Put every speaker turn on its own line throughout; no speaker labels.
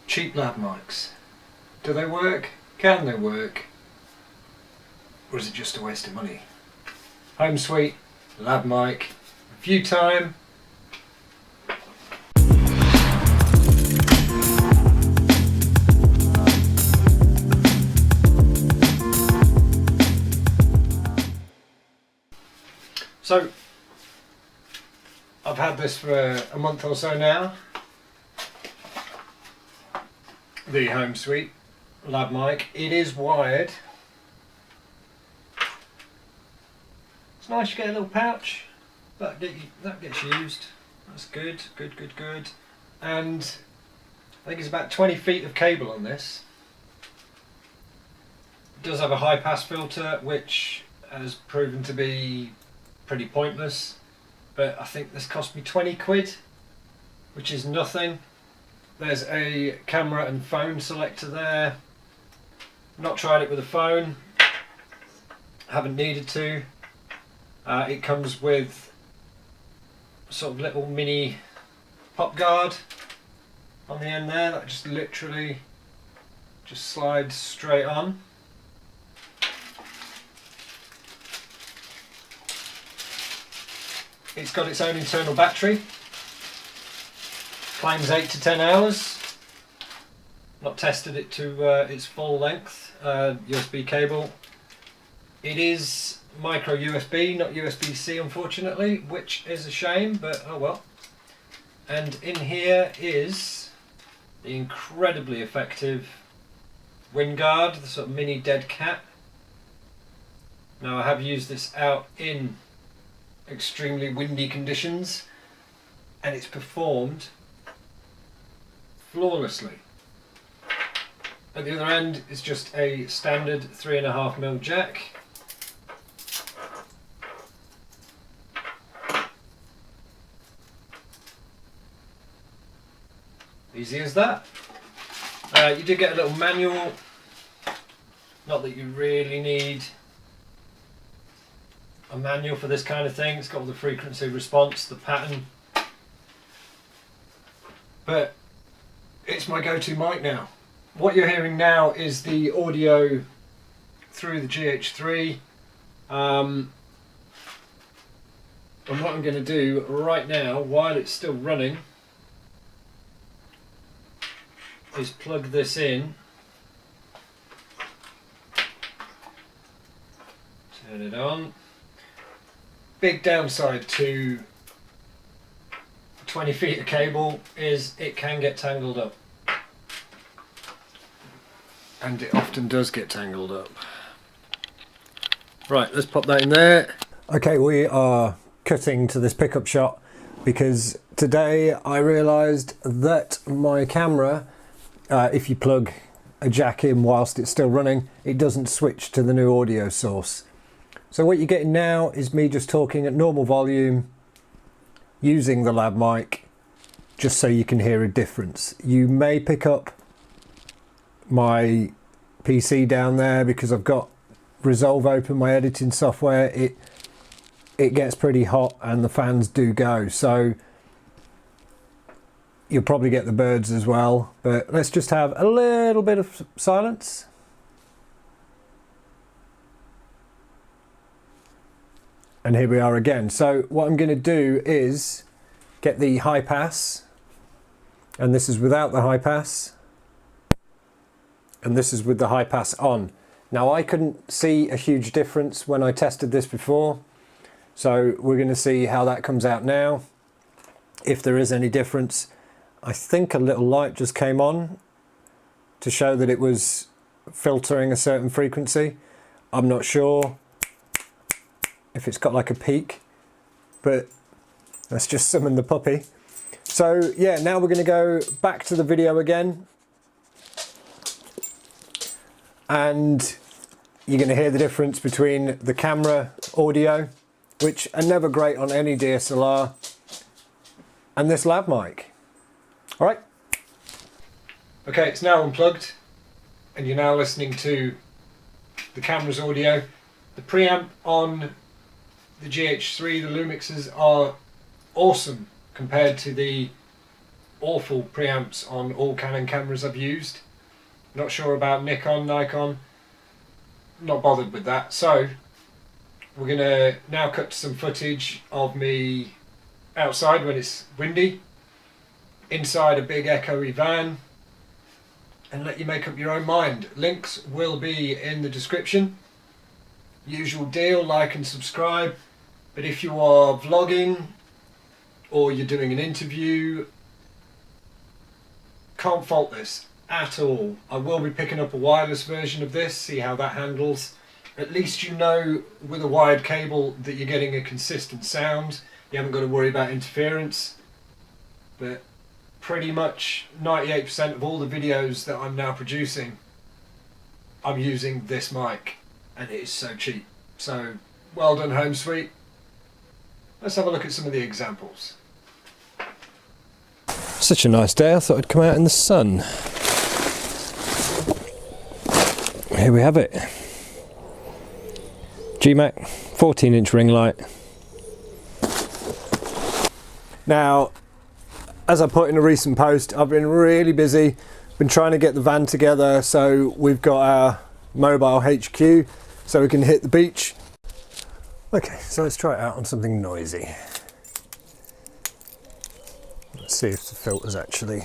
Cheap lav mics. Do they work? Can they work? Or is it just a waste of money? Homesuit Lav Mic review time. So I've had this for a month or so now. The Homesuit Lav Mic. It is wired. It's nice you get a little pouch. That gets used. That's good, good. And I think it's about 20 feet of cable on this. It does have a high pass filter, which has proven to be pretty pointless. But I think this cost me 20 quid, which is nothing. There's a camera and phone selector there. Not tried it with a phone. Haven't needed to. It comes with sort of little mini pop guard on the end there that just literally just slides straight on. It's got its own internal battery. Claims 8 to 10 hours. Not tested it to its full length. USB cable. It is micro USB, not USB-C unfortunately, which is a shame, but oh well. And in here is the incredibly effective wind guard, the sort of mini dead cat. Now I have used this out in extremely windy conditions and it's performed flawlessly. At the other end is just a standard 3.5mm jack. Easy as that. You do get a little manual, not that you really need a manual for this kind of thing. It's got all the frequency response, the pattern, but it's my go-to mic now. What you're hearing now is the audio through the GH3, and what I'm going to do right now while it's still running is plug this in, turn it on. Big downside to 20 feet of cable is it can get tangled up. And it often does get tangled up. Right, let's pop that in there. Okay, we are cutting to this pickup shot because today I realised that my camera, if you plug a jack in whilst it's still running, it doesn't switch to the new audio source. So what you're getting now is me just talking at normal volume using the Lav Mic, just so you can hear a difference. You may pick up my PC down there because I've got Resolve open, my editing software. It gets pretty hot and the fans do go, so you'll probably get the birds as well. But let's just have a little bit of silence. And here we are again. So what I'm going to do is get the high pass, and this is without the high pass, and this is with the high pass on. Now I couldn't see a huge difference when I tested this before, so we're going to see how that comes out now, if there is any difference. I think a little light just came on to show that it was filtering a certain frequency. I'm not sure if it's got like a peak, but let's just summon the puppy. So yeah, now we're going to go back to the video again, and you're going to hear the difference between the camera audio, which are never great on any DSLR, and this Lav Mic. Alright. Okay, it's now unplugged and you're now listening to the camera's audio. The preamp on the GH3, the Lumixes, are awesome compared to the awful preamps on all Canon cameras I've used. Not sure about Nikon. Not bothered with that. So we're going to now cut some footage of me outside when it's windy, inside a big echoey van, and let you make up your own mind. Links will be in the description. Usual deal, like and subscribe. But if you are vlogging or you're doing an interview, can't fault this at all. I will be picking up a wireless version of this, see how that handles. At least you know with a wired cable that you're getting a consistent sound. You haven't got to worry about interference. But pretty much 98% of all the videos that I'm now producing, I'm using this mic, and it is so cheap. So well done, Homesuit. Let's have a look at some of the examples. Such a nice day, I thought I'd come out in the sun. Here we have it. GMAC 14-inch ring light. Now, as I put in a recent post, I've been really busy, been trying to get the van together, so we've got our mobile HQ so we can hit the beach. Okay, so let's try it out on something noisy. Let's see if the filters actually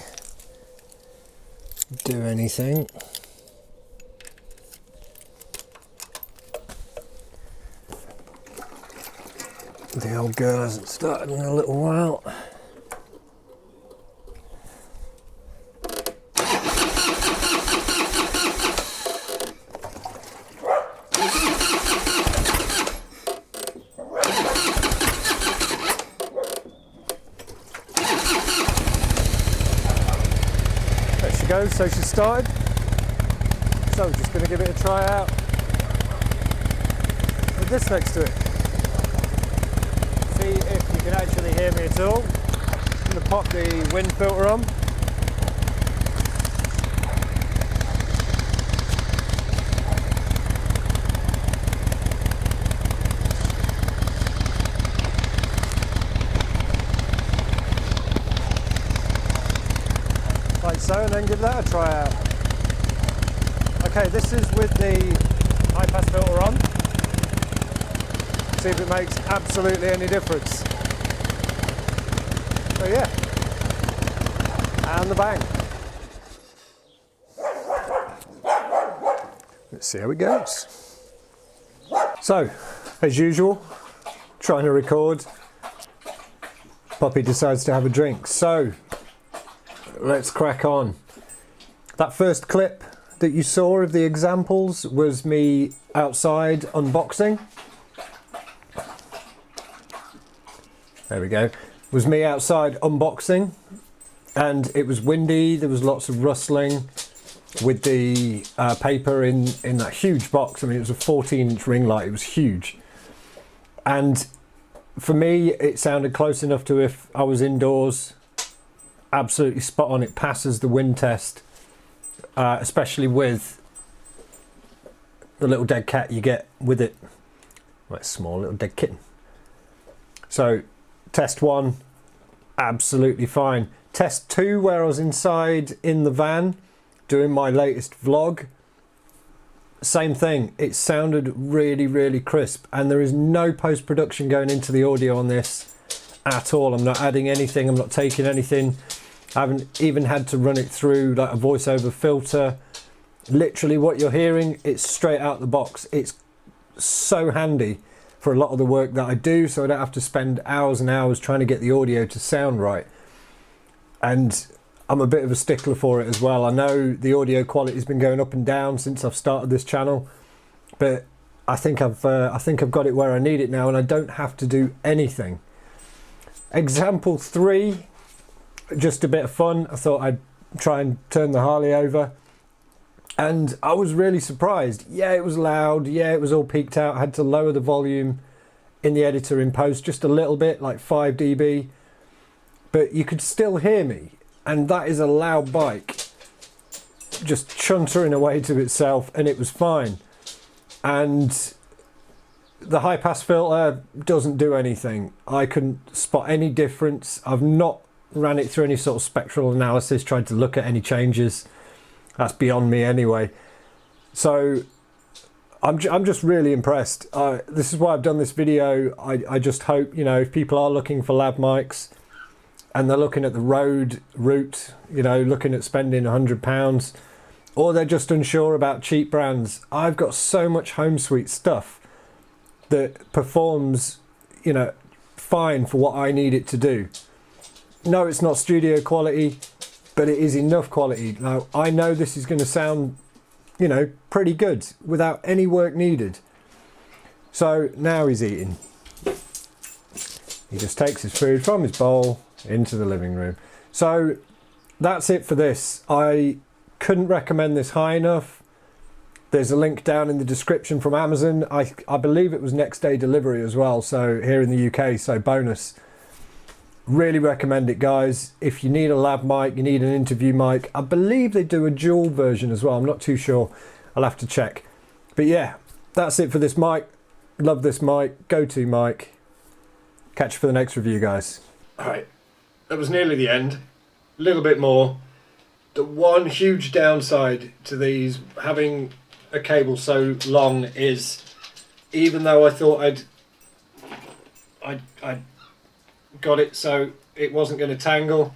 do anything. The old girl hasn't started in a little while. There she goes, so she started. So just going to give it a try out with this next to it. See if you can actually hear me at all. I'm going to pop the wind filter on. Like so, and then give that a try out. Okay, this is with the high pass filter on. See if it makes absolutely any difference. So yeah, and the bang. Let's see how it goes. So, as usual, trying to record, Poppy decides to have a drink. So, let's crack on. That first clip that you saw of the examples was me outside unboxing. There we go. Was me outside unboxing, and it was windy. There was lots of rustling with the paper in that huge box. I mean, it was a 14-inch ring light. It was huge, and for me, it sounded close enough to if I was indoors. Absolutely spot on. It passes the wind test, especially with the little dead cat you get with it. Well, it's a small little dead kitten. So test 1, absolutely fine. Test 2, where I was inside in the van doing my latest vlog, same thing. It sounded really, really crisp, and there is no post-production going into the audio on this at all. I'm not adding anything, I'm not taking anything. I haven't even had to run it through like a voiceover filter. Literally what you're hearing, it's straight out the box. It's so handy for a lot of the work that I do, so I don't have to spend hours and hours trying to get the audio to sound right. And I'm a bit of a stickler for it as well. I know the audio quality has been going up and down since I've started this channel, but I think I've got it where I need it now, and I don't have to do anything. Example 3, just a bit of fun. I thought I'd try and turn the Harley over, and I was really surprised. Yeah, it was loud. Yeah, it was all peaked out. I had to lower the volume in the editor in post just a little bit, like 5 dB, but you could still hear me, and that is a loud bike just chuntering away to itself, and it was fine. And the high pass filter doesn't do anything. I couldn't spot any difference. I've not ran it through any sort of spectral analysis, tried to look at any changes. That's beyond me anyway. So I'm just really impressed. This is why I've done this video. I just hope, you know, if people are looking for lav mics and they're looking at the road route, you know, looking at spending £100, or they're just unsure about cheap brands, I've got so much Homesuit stuff that performs, you know, fine for what I need it to do. No, it's not studio quality, but it is enough quality. Now, I know this is going to sound, you know, pretty good without any work needed. So now he's eating. He just takes his food from his bowl into the living room. So that's it for this. I couldn't recommend this high enough. There's a link down in the description from Amazon. I believe it was next day delivery as well, so here in the UK, so bonus. Really recommend it, guys. If you need a lav mic, you need an interview mic, I believe they do a dual version as well. I'm not too sure. I'll have to check. But yeah, that's it for this mic. Love this mic. Go-to mic. Catch you for the next review, guys. All right, that was nearly the end. A little bit more. The one huge downside to these having a cable so long is, even though I thought I'd got it so it wasn't going to tangle,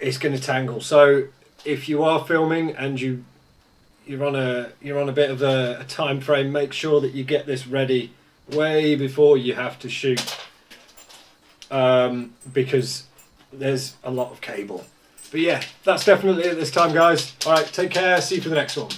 it's going to tangle. So if you are filming and you're on a bit of a time frame, make sure that you get this ready way before you have to shoot, because there's a lot of cable. But yeah, that's definitely it this time, guys. All right, take care. See you for the next one.